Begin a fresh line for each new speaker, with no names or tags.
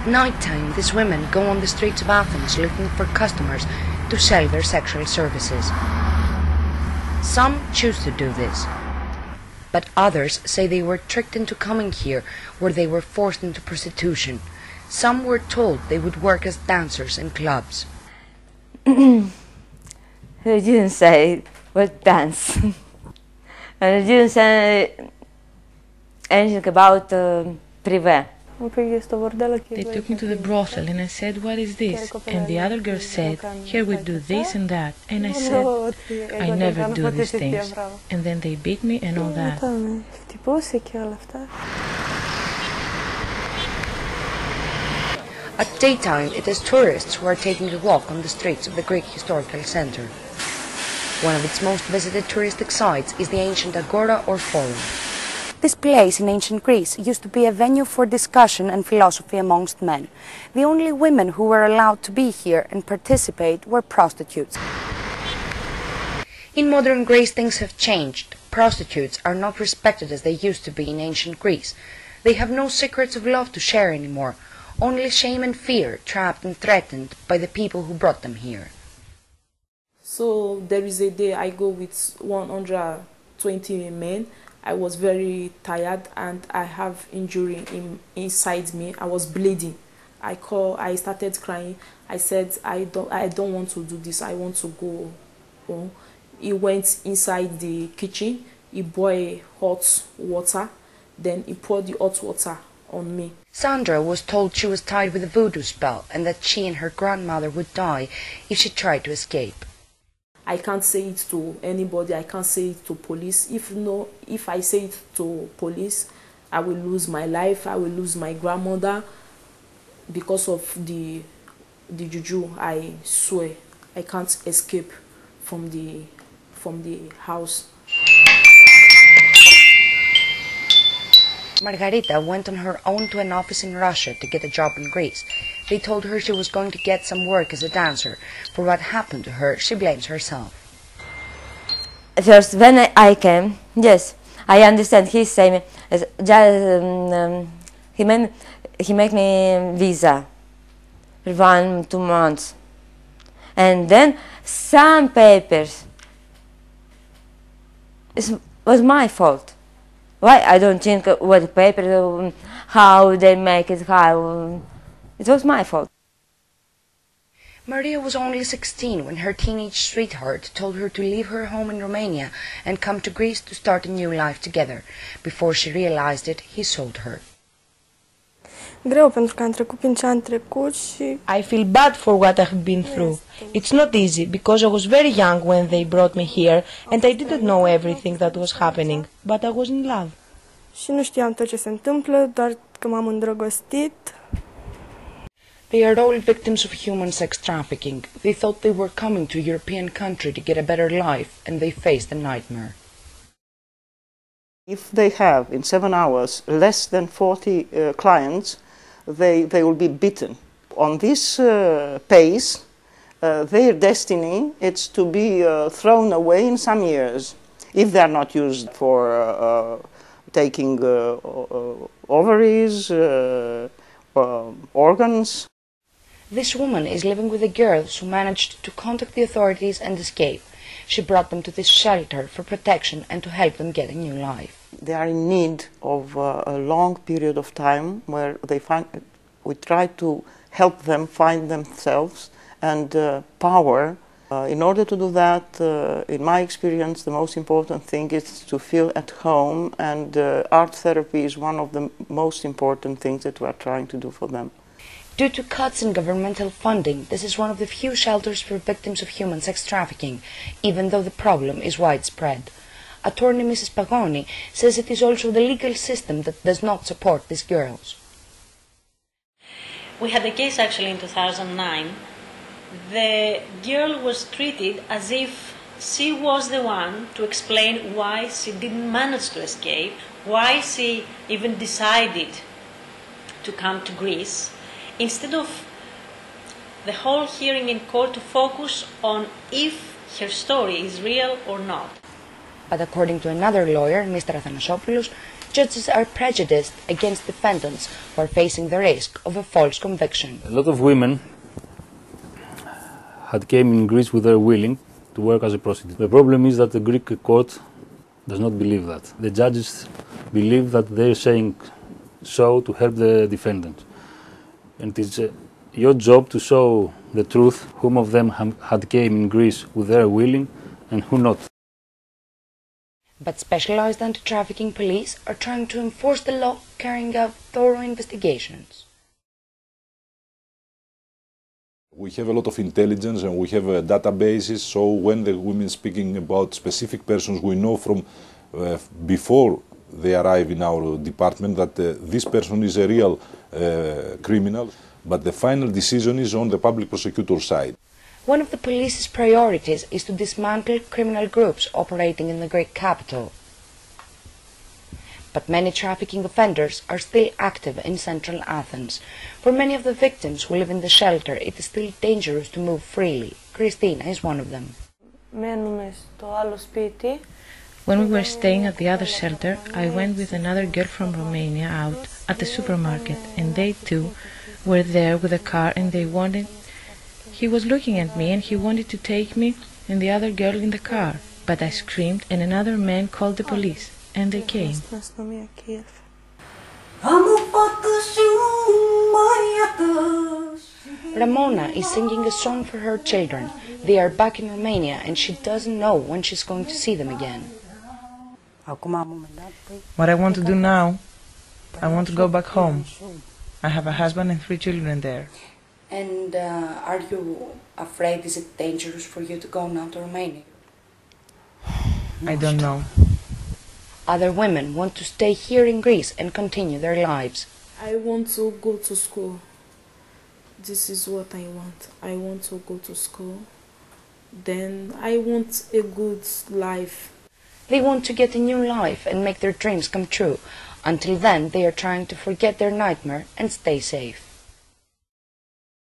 At night time, these women go on the streets of Athens looking for customers to sell their sexual services. Some choose to do this, but others say they were tricked into coming here, where they were forced into prostitution. Some were told they would work as dancers in clubs.
They didn't say what dance. And they didn't say anything about privé.
They took me to the brothel and I said, "What is this?" And the other girl said, "Here we do this and that." And I said, "I never do these things." And then they beat me and all that.
At daytime, it is tourists who are taking a walk on the streets of the Greek historical center. One of its most visited touristic sites is the ancient agora or forum. This place in ancient Greece used to be a venue for discussion and philosophy amongst men. The only women who were allowed to be here and participate were prostitutes. In modern Greece, things have changed. Prostitutes are not respected as they used to be in ancient Greece. They have no secrets of love to share anymore, only shame and fear, trapped and threatened by the people who brought them here.
So there is a day I go with 120 men. I was very tired and I have injury inside me. I was bleeding. I started crying. I said, I don't want to do this. I want to go home. He went inside the kitchen. He boiled hot water. Then he poured the hot water on me.
Sandra was told she was tied with a voodoo spell and that she and her grandmother would die if she tried to escape.
I can't say it to anybody. I can't say it to police. If I say it to police, I will lose my life. I will lose my grandmother because of the juju. I swear I can't escape from the house.
Margarita went on her own to an office in Russia to get a job in Greece. They told her she was going to get some work as a dancer. For what happened to her, she blames herself.
First, when I came, yes, I understand. He's saying, he made me visa for 1-2 months, and then some papers. It was my fault. Why I don't think what paper, how they make it, how it was my fault.
Maria was only 16 when her teenage sweetheart told her to leave her home in Romania and come to Greece to start a new life together. Before she realized it, he sold her.
I feel bad for what I have been through. It's not easy because I was very young when they brought me here and I didn't know everything that was happening, but I was in love. They are all victims of human sex trafficking. They thought they were coming to a European country to get a better life, and they faced a nightmare.
If they have, in 7 hours, less than 40 clients, they will be beaten. On this pace, their destiny is to be thrown away in some years, if they are not used for taking ovaries, organs.
This woman is living with the girls who managed to contact the authorities and escape. She brought them to this shelter for protection and to help them get a new life.
They are in need of a long period of time where we try to help them find themselves and power. In order to do that, in my experience, the most important thing is to feel at home, and art therapy is one of the most important things that we are trying to do for them.
Due to cuts in governmental funding, this is one of the few shelters for victims of human sex trafficking, even though the problem is widespread. Attorney Mrs. Pagoni says it is also the legal system that does not support these girls.
We had a case actually in 2009. The girl was treated as if she was the one to explain why she didn't manage to escape, why she even decided to come to Greece, instead of the whole hearing in court to focus on if her story is real or not.
But according to another lawyer, Mr. Athanasopoulos, judges are prejudiced against defendants who are facing the risk of a false conviction.
A lot of women had came in Greece with their willing to work as a prostitute. The problem is that the Greek court does not believe that. The judges believe that they're saying so to help the defendant. And it's your job to show the truth, whom of them had came in Greece with their willing and who not.
But specialized anti-trafficking police are trying to enforce the law, carrying out thorough investigations.
We have a lot of intelligence and we have databases, so when the women speaking about specific persons, we know from before they arrive in our department that this person is a real criminal, but the final decision is on the public prosecutor's side.
One of the police's priorities is to dismantle criminal groups operating in the Greek capital. But many trafficking offenders are still active in central Athens. For many of the victims who live in the shelter, it is still dangerous to move freely. Christina is one of them.
When we were staying at the other shelter, I went with another girl from Romania out at the supermarket, and they too were there with a car, and he was looking at me and he wanted to take me and the other girl in the car. But I screamed and another man called the police, and they came.
Ramona is singing a song for her children. They are back in Romania and she doesn't know when she's going to see them again.
What I want to do now, I want to go back home. I have a husband and 3 children there.
And are you afraid? Is it dangerous for you to go now to Romania?
I don't know.
Other women want to stay here in Greece and continue their lives.
I want to go to school. This is what I want. I want to go to school. Then I want a good life.
They want to get a new life and make their dreams come true. Until then, they are trying to forget their nightmare and stay safe.